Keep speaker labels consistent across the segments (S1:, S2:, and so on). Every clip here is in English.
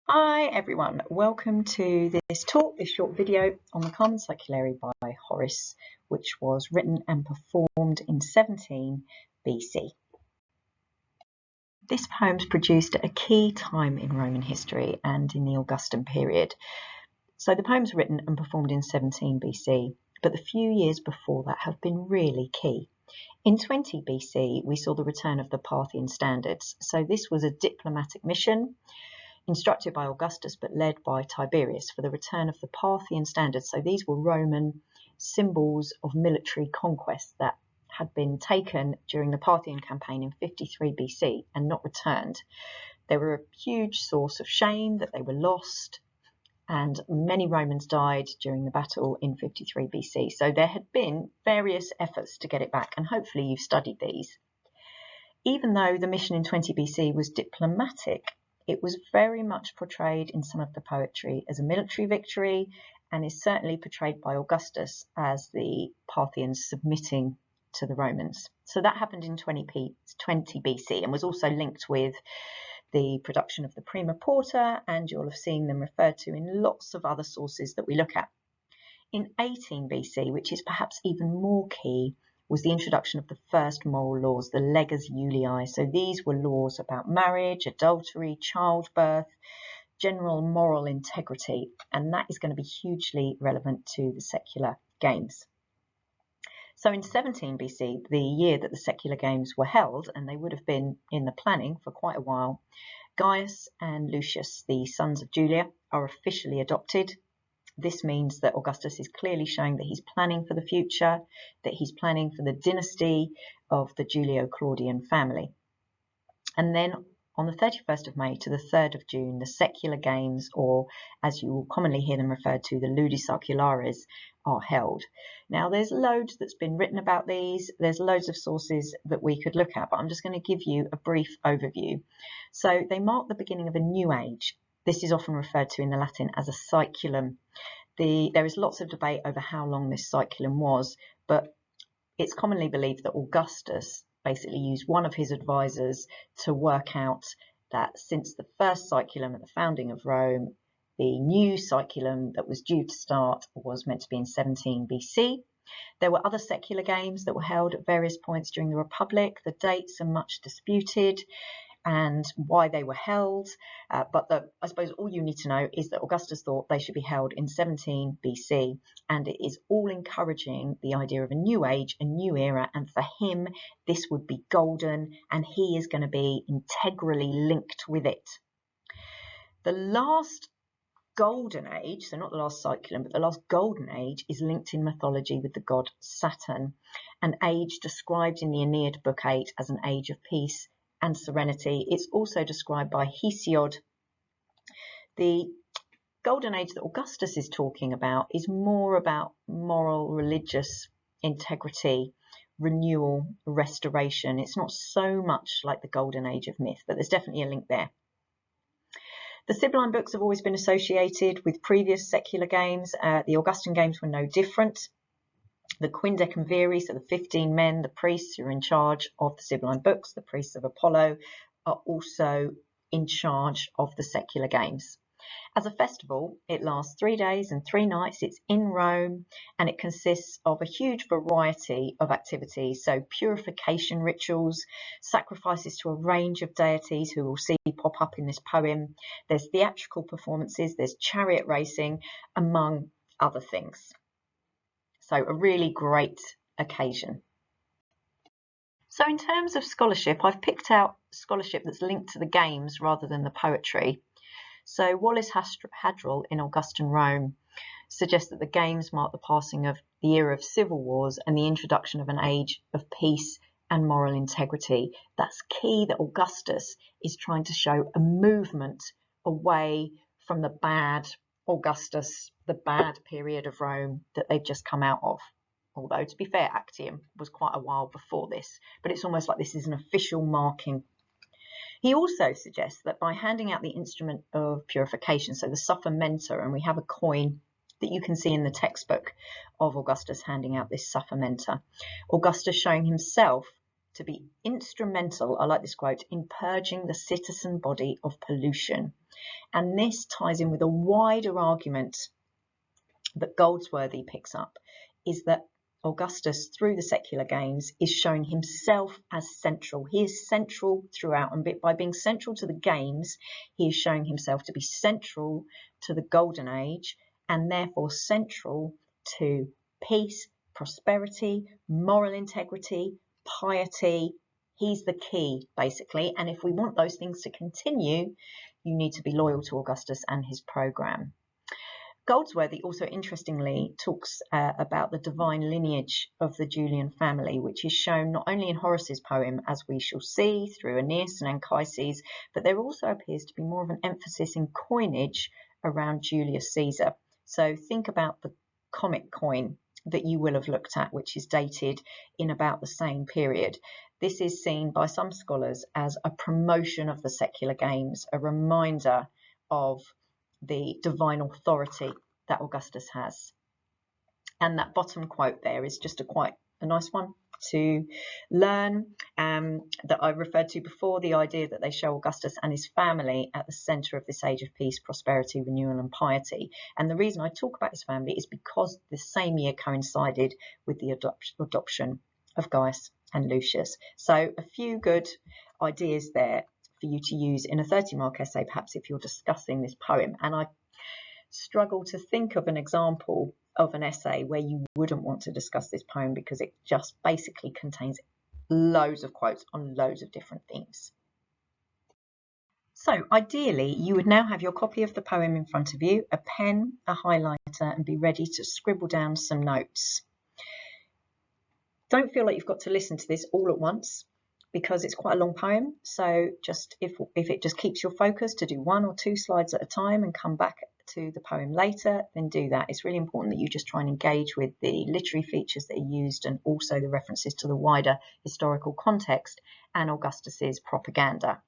S1: Hi everyone, welcome to this talk, this short video on the Carmen saeculare by Horace, which was written and performed in 17 BC. This poem's produced at a key time in Roman history and in the Augustan period. So the poem's written and performed in 17 BC, but the few years before that have been really key. In 20 BC, we saw the return of the Parthian standards. So this was a diplomatic mission instructed by Augustus but led by Tiberius for the return of the Parthian standards. So these were Roman symbols of military conquest that had been taken during the Parthian campaign in 53 BC and not returned. They were a huge source of shame that they were lost, and many Romans died during the battle in 53 BC. So there had been various efforts to get it back, and hopefully you've studied these. Even though the mission in 20 BC was diplomatic, it was very much portrayed in some of the poetry as a military victory, and is certainly portrayed by Augustus as the Parthians submitting to the Romans. So that happened in 20 BC and was also linked with the production of the Prima Porta, and you'll have seen them referred to in lots of other sources that we look at. In 18 BC, which is perhaps even more key, was the introduction of the first moral laws, the Leges Iulii. So these were laws about marriage, adultery, childbirth, general moral integrity, and that is going to be hugely relevant to the secular games. So in 17 BC, the year that the secular games were held, and they would have been in the planning for quite a while, Gaius and Lucius, the sons of Julia, are officially adopted. This means that Augustus is clearly showing that he's planning for the future, that he's planning for the dynasty of the Julio-Claudian family. And then on the 31st of May to the 3rd of June, the secular games, or as you will commonly hear them referred to, the Ludi Saeculares, are held. Now there's loads that's been written about these, there's loads of sources that we could look at, but I'm just going to give you a brief overview. So they mark the beginning of a new age. This is often referred to in the Latin as a saeculum. There is lots of debate over how long this saeculum was, but it's commonly believed that Augustus basically used one of his advisors to work out that since the first saeculum at the founding of Rome, the new saeculum that was due to start was meant to be in 17 BC. There were other secular games that were held at various points during the Republic. The dates are much disputed and why they were held, but I suppose all you need to know is that Augustus thought they should be held in 17 BC, and it is all encouraging the idea of a new age, a new era, and for him this would be golden, and he is going to be integrally linked with it. The last golden age, so not the last saeculum, but the last golden age, is linked in mythology with the god Saturn, an age described in the Aeneid Book 8 as an age of peace and serenity. It's also described by Hesiod. The golden age that Augustus is talking about is more about moral, religious integrity, renewal, restoration. It's not so much like the golden age of myth, but there's definitely a link there. The Sibylline books have always been associated with previous secular games. The Augustan games were no different. The Quindecimviri, so the 15 men, the priests who are in charge of the Sibylline books, the priests of Apollo, are also in charge of the secular games. As a festival, it lasts 3 days and 3 nights. It's in Rome, and it consists of a huge variety of activities. So purification rituals, sacrifices to a range of deities who we'll see pop up in this poem. There's theatrical performances, there's chariot racing, among other things. So a really great occasion. So in terms of scholarship, I've picked out scholarship that's linked to the games rather than the poetry. So Wallace Hadrill in Augustan Rome suggests that the games mark the passing of the era of civil wars and the introduction of an age of peace and moral integrity. That's key, that Augustus is trying to show a movement away from the bad Augustus, the bad period of Rome that they've just come out of. Although, to be fair, Actium was quite a while before this, but it's almost like this is an official marking. He also suggests that by handing out the instrument of purification, so the suffamenta, and we have a coin that you can see in the textbook of Augustus handing out this suffamenta, Augustus showing himself to be instrumental, I like this quote, in purging the citizen body of pollution. And this ties in with a wider argument that Goldsworthy picks up, is that Augustus, through the secular games, is showing himself as central. He is central throughout, and by being central to the games, he is showing himself to be central to the Golden Age, and therefore central to peace, prosperity, moral integrity, piety. He's the key, basically, and if we want those things to continue, you need to be loyal to Augustus and his programme. Goldsworthy also interestingly talks about the divine lineage of the Julian family, which is shown not only in Horace's poem, as we shall see, through Aeneas and Anchises, but there also appears to be more of an emphasis in coinage around Julius Caesar. So think about the comic coin that you will have looked at, which is dated in about the same period. This is seen by some scholars as a promotion of the secular games, a reminder of the divine authority that Augustus has. And that bottom quote there is just quite a nice one to learn, that I referred to before, the idea that they show Augustus and his family at the centre of this age of peace, prosperity, renewal and piety. And the reason I talk about his family is because the same year coincided with the adoption of Gaius and Lucius. So a few good ideas there for you to use in a 30-mark essay, perhaps if you're discussing this poem. And I struggle to think of an example of an essay where you wouldn't want to discuss this poem, because it just basically contains loads of quotes on loads of different themes. So ideally, you would now have your copy of the poem in front of you, a pen, a highlighter, and be ready to scribble down some notes. Don't feel like you've got to listen to this all at once, because it's quite a long poem. So just if it just keeps your focus to do 1 or 2 slides at a time and come back to the poem later, then do that. It's really important that you just try and engage with the literary features that are used, and also the references to the wider historical context and Augustus's propaganda.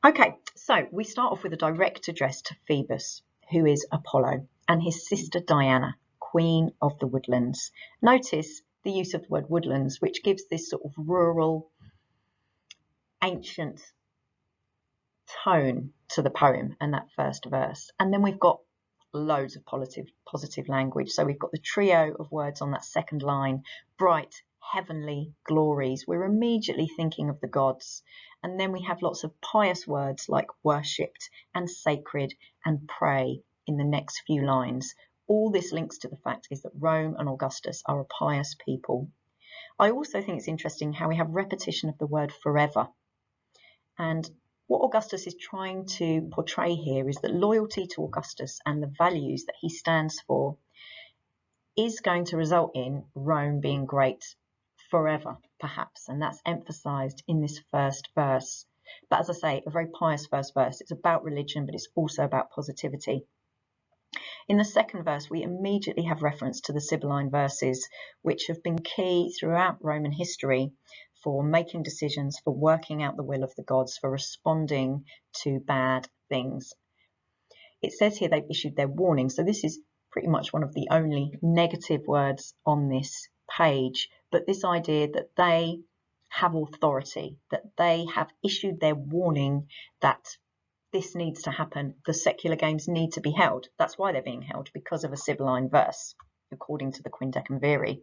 S1: Okay, so we start off with a direct address to Phoebus, who is Apollo, and his sister Diana, Queen of the Woodlands. Notice the use of the word woodlands, which gives this sort of rural, ancient tone to the poem and that first verse. And then we've got loads of positive language. So we've got the trio of words on that second line: bright, heavenly, glories. We're immediately thinking of the gods. And then we have lots of pious words like worshipped and sacred and pray in the next few lines. All this links to the fact is that Rome and Augustus are a pious people. I also think it's interesting how we have repetition of the word forever. And what Augustus is trying to portray here is that loyalty to Augustus and the values that he stands for is going to result in Rome being great forever, perhaps. And that's emphasised in this first verse. But as I say, a very pious first verse. It's about religion, but it's also about positivity. In the second verse, we immediately have reference to the Sibylline verses, which have been key throughout Roman history for making decisions, for working out the will of the gods, for responding to bad things. It says here they've issued their warning. So this is pretty much one of the only negative words on this page. But this idea that they have authority, that they have issued their warning that this needs to happen, the secular games need to be held. That's why they're being held, because of a Sibylline verse, according to the Quindecim Viri.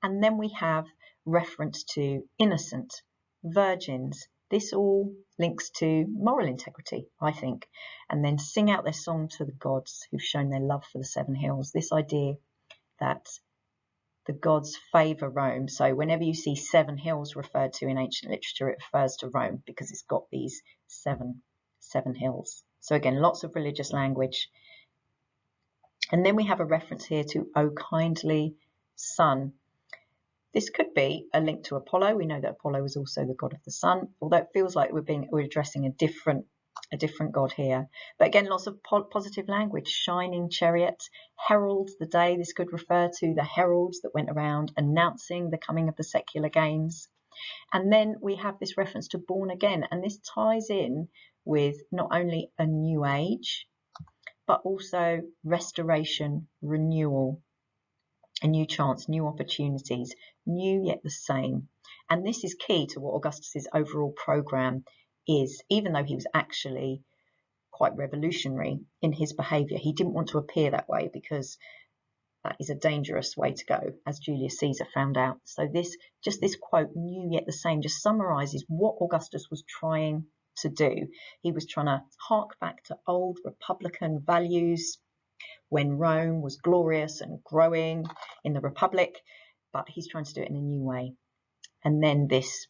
S1: And then we have reference to innocent, virgins. This all links to moral integrity, I think. And then sing out their song to the gods who've shown their love for the 7 hills. This idea that the gods favour Rome. So whenever you see 7 hills referred to in ancient literature, it refers to Rome, because it's got these seven hills. So again, lots of religious language. And then we have a reference here to O kindly sun. This could be a link to Apollo. We know that Apollo was also the god of the sun, although it feels like we're addressing a different god here. But again, lots of positive language. Shining chariot, heralds the day. This could refer to the heralds that went around announcing the coming of the secular games. And then we have this reference to born again, and this ties in with not only a new age, but also restoration, renewal, a new chance, new opportunities, new yet the same. And this is key to what Augustus's overall programme is, even though he was actually quite revolutionary in his behaviour. He didn't want to appear that way because that is a dangerous way to go, as Julius Caesar found out. So this quote, new yet the same, just summarises what Augustus was trying to do. He was trying to hark back to old republican values when Rome was glorious and growing in the Republic, but he's trying to do it in a new way. And then this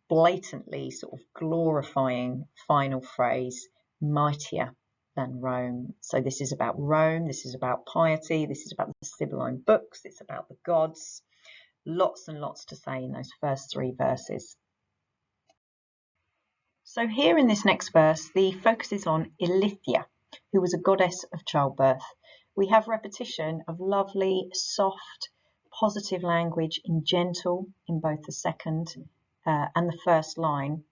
S1: blatantly sort of glorifying final phrase, mightier than Rome. So this is about Rome, this is about piety, this is about the Sibylline books, it's about the gods. Lots and lots to say in those first 3 verses. So here in this next verse, the focus is on Ilithyia, who was a goddess of childbirth. We have repetition of lovely, soft, positive language in gentle in both the second and the first line.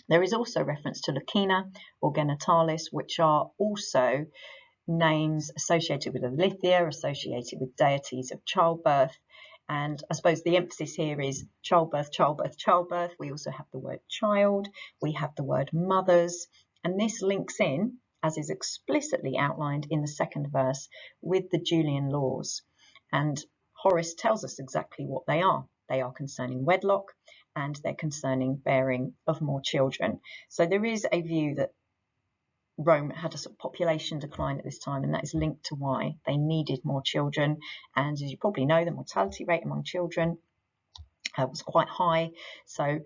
S1: There is also reference to Lucina or Genitalis, which are also names associated with Ilithyia, associated with deities of childbirth. And I suppose the emphasis here is childbirth, childbirth, childbirth. We also have the word child, we have the word mothers, and this links in, as is explicitly outlined in the second verse, with the Julian laws. And Horace tells us exactly what they are. They are concerning wedlock, and they're concerning bearing of more children. So there is a view that Rome had a sort of population decline at this time, and that is linked to why they needed more children. And as you probably know, the mortality rate among children was quite high. So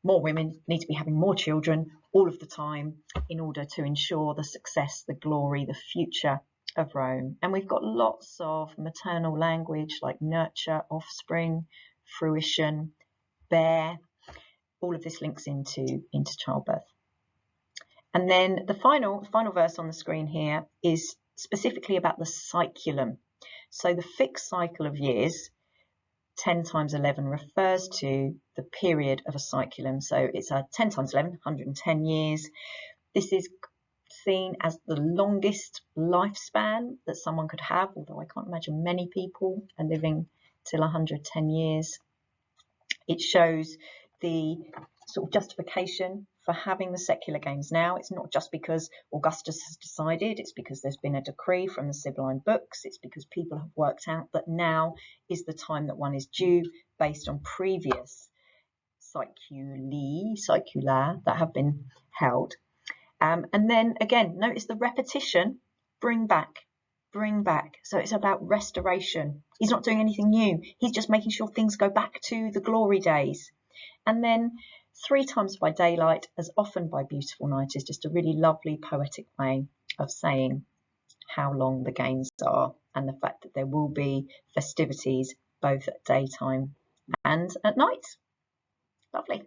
S1: more women need to be having more children all of the time in order to ensure the success, the glory, the future of Rome. And we've got lots of maternal language like nurture, offspring, fruition, bear. All of this links into childbirth. And then the final verse on the screen here is specifically about the saeculum. So the fixed cycle of years, 10 times 11, refers to the period of a saeculum. So it's a 10 times 11, 110 years. This is seen as the longest lifespan that someone could have, although I can't imagine many people are living till 110 years. It shows the sort of justification for having the secular games now. It's not just because Augustus has decided, it's because there's been a decree from the Sibylline books, it's because people have worked out that now is the time that one is due based on previous saeculare that have been held. And then again, notice the repetition, bring back. So it's about restoration. He's not doing anything new. He's just making sure things go back to the glory days. And then 3 times by daylight, as often by beautiful night, is just a really lovely poetic way of saying how long the games are and the fact that there will be festivities both at daytime and at night. Lovely.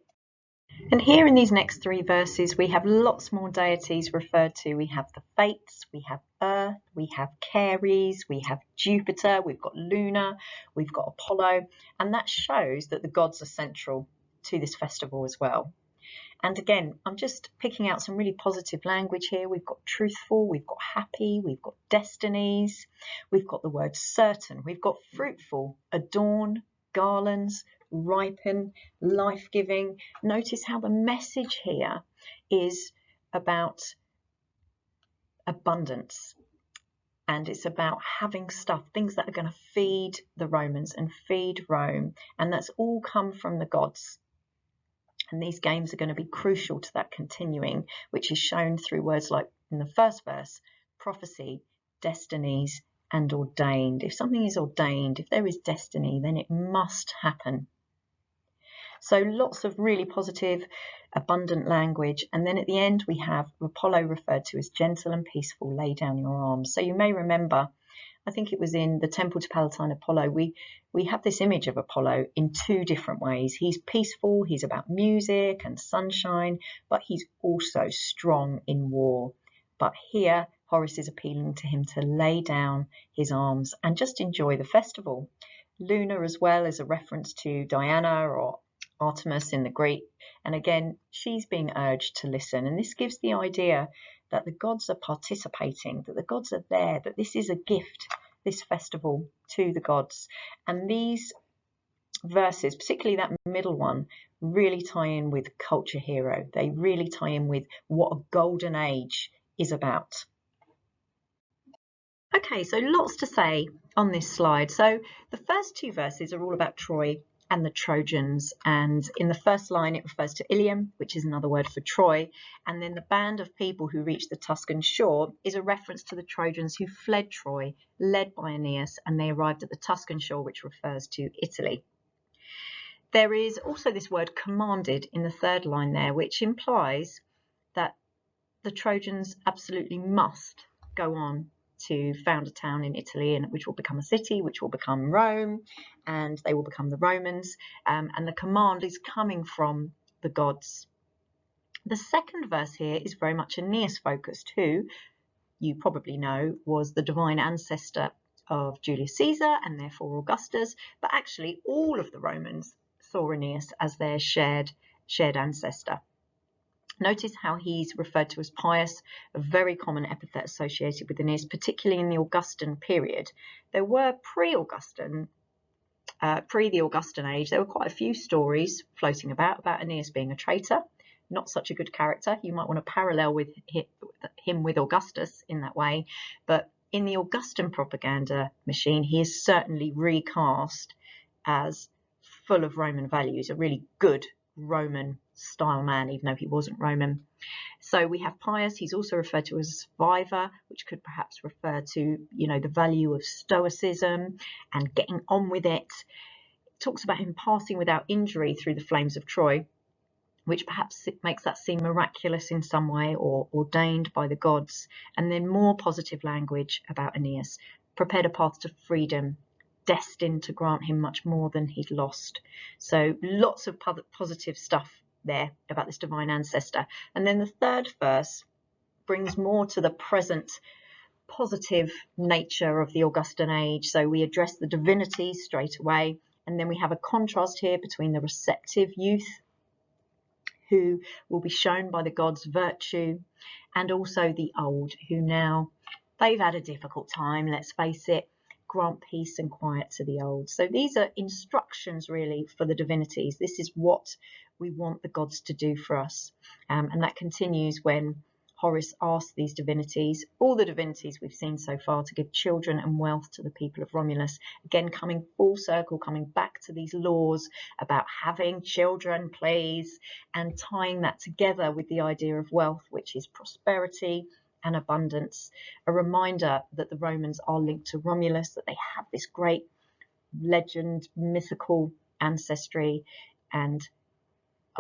S1: And here in these next 3 verses, we have lots more deities referred to. We have the Fates, we have Earth, we have Ceres, we have Jupiter, we've got Luna, we've got Apollo, and that shows that the gods are central to this festival as well. And again, I'm just picking out some really positive language here. We've got truthful, we've got happy, we've got destinies, we've got the word certain, we've got fruitful, adorn, garlands, ripen, life-giving. Notice how the message here is about abundance, and it's about having stuff, things that are going to feed the Romans and feed Rome, and that's all come from the gods. And these games are going to be crucial to that continuing, which is shown through words like in the first verse, prophecy, destinies, and ordained. If something is ordained, if there is destiny, then it must happen. So lots of really positive, abundant language. And then at the end, we have Apollo referred to as gentle and peaceful, lay down your arms. So you may remember, I think it was in the Temple to Palatine Apollo, we have this image of Apollo in 2 different ways. He's peaceful, he's about music and sunshine, but he's also strong in war. But here, Horace is appealing to him to lay down his arms and just enjoy the festival. Luna as well is a reference to Diana or Artemis in the Greek, and again she's being urged to listen, and this gives the idea that the gods are participating, that the gods are there, that this is a gift, this festival, to the gods. And these verses, particularly that middle one, really tie in with culture hero. They really tie in with what a golden age is about. Okay, so lots to say on this slide. So the first two verses are all about Troy and the Trojans, and in the first line it refers to Ilium, which is another word for Troy, and then the band of people who reached the Tuscan shore is a reference to the Trojans who fled Troy, led by Aeneas, and they arrived at the Tuscan shore, which refers to Italy. There is also this word commanded in the third line there, which implies that the Trojans absolutely must go on to found a town in Italy, and which will become a city, which will become Rome, and they will become the Romans, and the command is coming from the gods. The second verse here is very much Aeneas focused, who you probably know was the divine ancestor of Julius Caesar and therefore Augustus, but actually all of the Romans saw Aeneas as their shared ancestor. Notice how he's referred to as pious, a very common epithet associated with Aeneas, particularly in the Augustan period. There were pre-the Augustan age, there were quite a few stories floating about Aeneas being a traitor, not such a good character. You might want to parallel with him with Augustus in that way, but in the Augustan propaganda machine, he is certainly recast as full of Roman values, a really good Roman style man, even though he wasn't Roman. So we have pious. He's also referred to as a survivor, which could perhaps refer to, the value of stoicism and getting on with it. It talks about him passing without injury through the flames of Troy, which perhaps makes that seem miraculous in some way or ordained by the gods. And then more positive language about Aeneas, prepared a path to freedom, destined to grant him much more than he'd lost. So lots of positive stuff there about this divine ancestor. And then the third verse brings more to the present positive nature of the Augustan age. So we address the divinities straight away, and then we have a contrast here between the receptive youth, who will be shown by the gods virtue, and also the old, who now they've had a difficult time, let's face it, grant peace and quiet to the old. So these are instructions really for the divinities. This is what we want the gods to do for us. And that continues when Horace asks these divinities, all the divinities we've seen so far, to give children and wealth to the people of Romulus. Again, coming full circle, coming back to these laws about having children, please, and tying that together with the idea of wealth, which is prosperity and abundance. A reminder that the Romans are linked to Romulus, that they have this great legend, mythical ancestry. And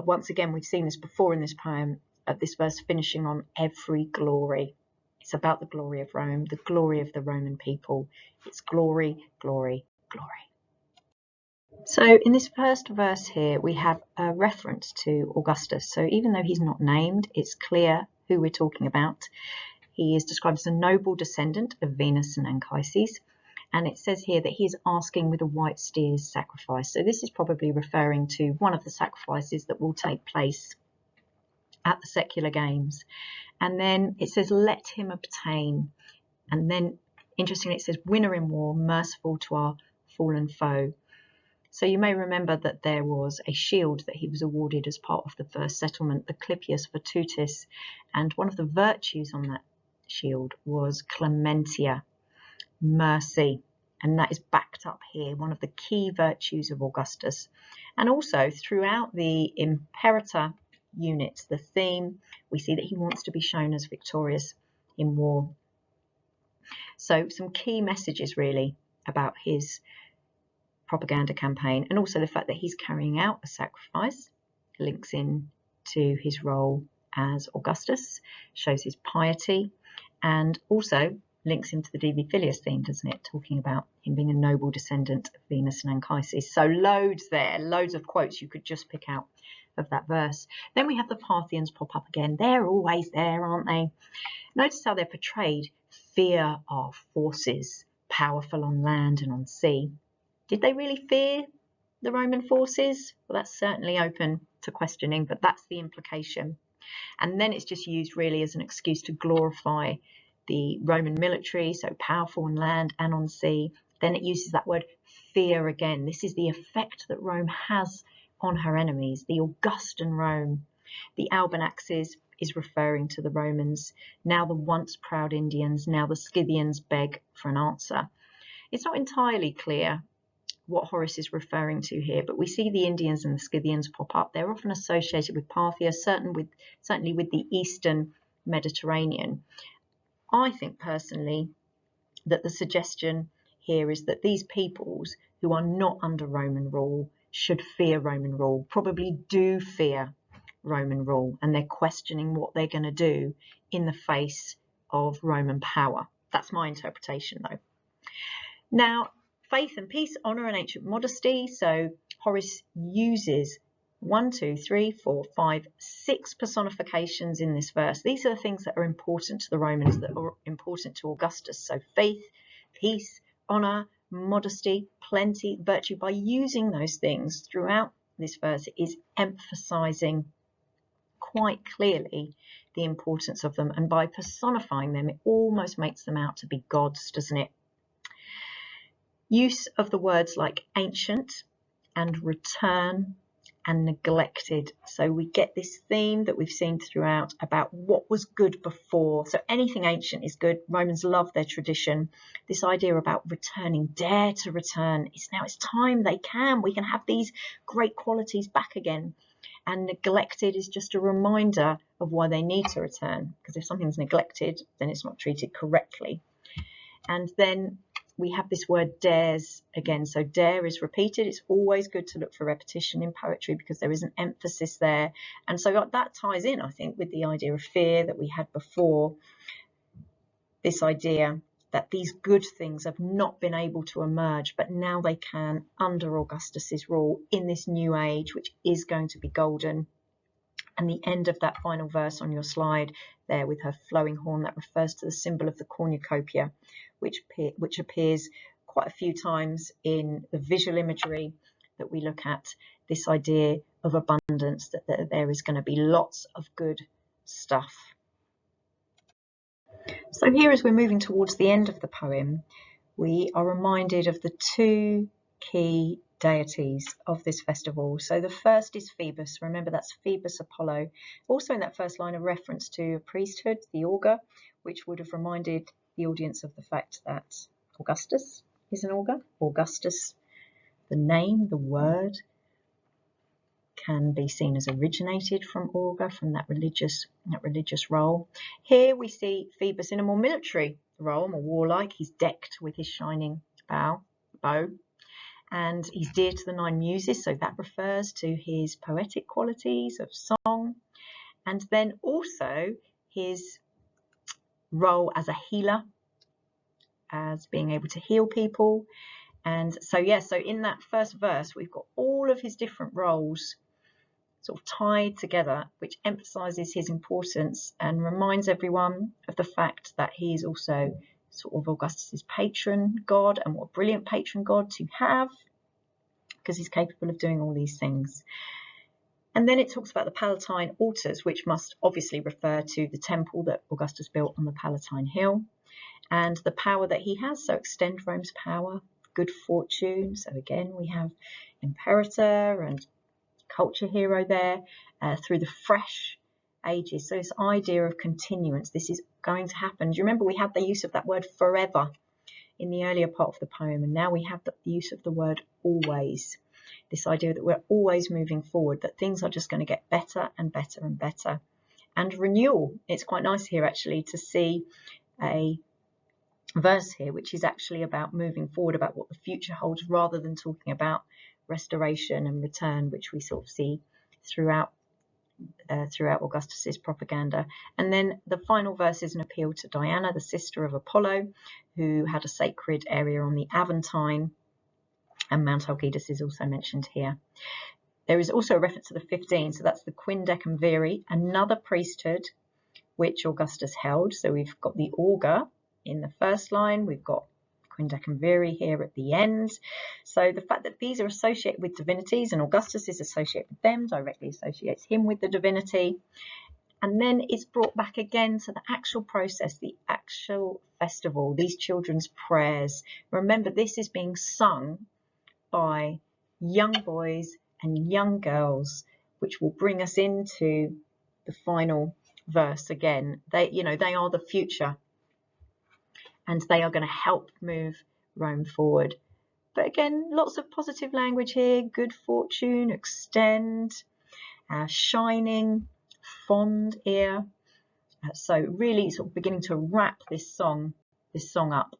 S1: once again, we've seen this before in this poem, this verse finishing on every glory. It's about the glory of Rome, the glory of the Roman people. It's glory, glory, glory. So in this first verse here, we have a reference to Augustus. So even though he's not named, it's clear who we're talking about. He is described as a noble descendant of Venus and Anchises. And it says here that he is asking with a white steer's sacrifice. So this is probably referring to one of the sacrifices that will take place at the secular games. And then it says, let him obtain. And then, interestingly, it says, winner in war, merciful to our fallen foe. So you may remember that there was a shield that he was awarded as part of the first settlement, the Clipius Virtutis. And one of the virtues on that shield was clementia, mercy. And that is backed up here, one of the key virtues of Augustus. And also throughout the Imperator units, the theme, we see that he wants to be shown as victorious in war. So some key messages really about his propaganda campaign, and also the fact that he's carrying out a sacrifice links in to his role as Augustus, shows his piety, and also links into the Divi Filius theme, doesn't it? Talking about him being a noble descendant of Venus and Anchises. So loads there, loads of quotes you could just pick out of that verse. Then we have the Parthians pop up again. They're always there, aren't they? Notice how they're portrayed. Fear our forces, powerful on land and on sea. Did they really fear the Roman forces? Well, that's certainly open to questioning, but that's the implication. And then it's just used really as an excuse to glorify the Roman military, so powerful on land and on sea, Then it uses that word fear again. This is the effect that Rome has on her enemies, the Augustan Rome. The Albinaxes is referring to the Romans, now the once proud Indians, now the Scythians beg for an answer. It's not entirely clear what Horace is referring to here, but we see the Indians and the Scythians pop up. They're often associated with Parthia, certainly with the Eastern Mediterranean. I think personally that the suggestion here is that these peoples who are not under Roman rule should fear Roman rule, probably do fear Roman rule, and they're questioning what they're going to do in the face of Roman power. That's my interpretation, though. Now, faith and peace, honour and ancient modesty. So Horace uses 1, 2, 3, 4, 5, 6 personifications in this verse. These are the things that are important to the Romans, that are important to Augustus. So faith, peace, honour, modesty, plenty, virtue. By using those things throughout this verse, it is emphasising quite clearly the importance of them. And by personifying them, it almost makes them out to be gods, doesn't it? Use of the words like ancient and return and neglected. So we get this theme that we've seen throughout about what was good before. So anything ancient is good. Romans love their tradition. This idea about returning, dare to return. It's time we can have these great qualities back again. And neglected is just a reminder of why they need to return, because if something's neglected, then it's not treated correctly. And then we have this word dares again. So dare is repeated. It's always good to look for repetition in poetry because there is an emphasis there. And so that ties in, I think, with the idea of fear that we had before. This idea that these good things have not been able to emerge, but now they can under Augustus's rule in this new age, which is going to be golden. And the end of that final verse on your slide there with her flowing horn, that refers to the symbol of the cornucopia, which appears quite a few times in the visual imagery that we look at, this idea of abundance, that there is going to be lots of good stuff. So here, as we're moving towards the end of the poem, we are reminded of the two key deities of this festival. So the first is Phoebus. Remember, that's Phoebus Apollo. Also in that first line, a reference to a priesthood, the augur, which would have reminded the audience of the fact that Augustus is an augur. Augustus, the name, the word, can be seen as originated from augur, from that religious role. Here we see Phoebus in a more military role, more warlike. He's decked with his shining bow, and he's dear to the 9 muses, so that refers to his poetic qualities of song, and then also his role as a healer, as being able to heal people. And so so in that first verse we've got all of his different roles sort of tied together, which emphasizes his importance and reminds everyone of the fact that he is also sort of Augustus's patron god, and what a brilliant patron god to have, because he's capable of doing all these things. And then it talks about the Palatine altars, which must obviously refer to the temple that Augustus built on the Palatine Hill, and the power that he has. So extend Rome's power, good fortune. So again, we have imperator and culture hero there, through the fresh ages. So this idea of continuance, this is going to happen. Do you remember we had the use of that word forever in the earlier part of the poem, and now we have the use of the word always. This idea that we're always moving forward, that things are just going to get better and better and better. And renewal, it's quite nice here actually to see a verse here which is actually about moving forward, about what the future holds, rather than talking about restoration and return, which we sort of see throughout Augustus's propaganda. And then the final verse is an appeal to Diana, the sister of Apollo, who had a sacred area on the Aventine, and Mount Algidus is also mentioned here. There is also a reference to the 15, so that's the Quindecimviri, another priesthood which Augustus held. So we've got the augur in the first line, we've got Quindecimviri here at the end. So the fact that these are associated with divinities, and Augustus is associated with them, directly associates him with the divinity. And then it's brought back again to the actual process, the actual festival, these children's prayers. Remember, this is being sung by young boys and young girls, which will bring us into the final verse again. They are the future, and they are going to help move Rome forward. But again, lots of positive language here: good fortune, extend, shining, fond ear. So really sort of beginning to wrap this song up.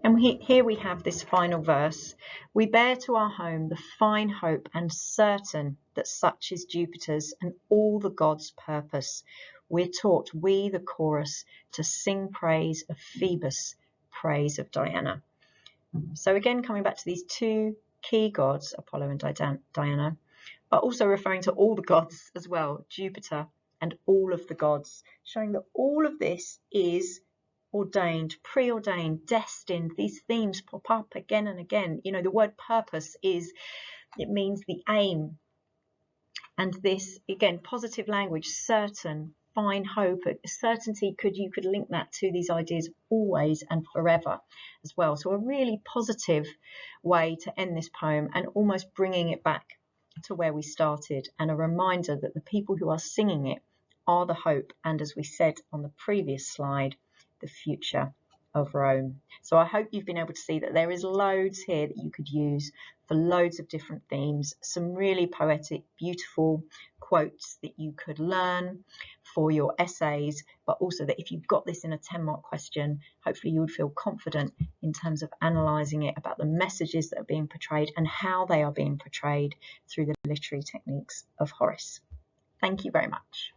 S1: And here we have this final verse. We bear to our home the fine hope and certain that such is Jupiter's and all the gods' purpose. We're taught, we the chorus, to sing praise of Phoebus, praise of Diana. So again, coming back to these two key gods, Apollo and Diana, but also referring to all the gods as well, Jupiter and all of the gods, showing that all of this is ordained, preordained, destined. These themes pop up again and again. The word purpose it means the aim. And this, again, positive language, certain, fine hope, certainty, you could link that to these ideas always and forever as well. So a really positive way to end this poem, and almost bringing it back to where we started, and a reminder that the people who are singing it are the hope, and as we said on the previous slide, the future of Rome. So I hope you've been able to see that there is loads here that you could use for loads of different themes, some really poetic, beautiful quotes that you could learn for your essays, but also that if you've got this in a 10-mark question, hopefully you would feel confident in terms of analysing it, about the messages that are being portrayed and how they are being portrayed through the literary techniques of Horace. Thank you very much.